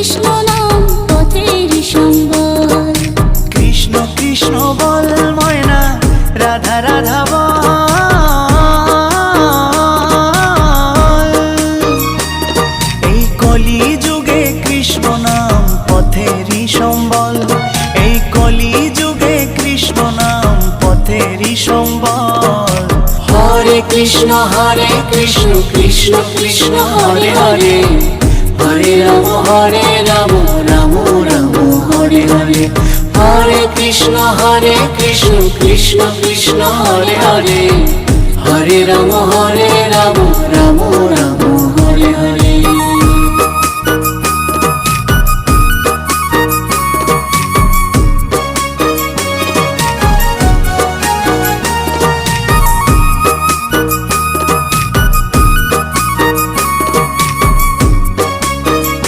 কৃষ্ণ নাম পথের সম্বল। কৃষ্ণ কৃষ্ণ বল ময়না, রাধা রাধা বল। এই কলি যুগে কৃষ্ণ নাম পথেরই সম্বল। এই কলি যুগে কৃষ্ণ নাম পথেরই সম্বল। হরে কৃষ্ণ কৃষ্ণ কৃষ্ণ হরে হরে, হরে রাম রাম রাম হরে হরে। হরে কৃষ্ণ কৃষ্ণ কৃষ্ণ হরে হরে, হরে রাম রাম রাম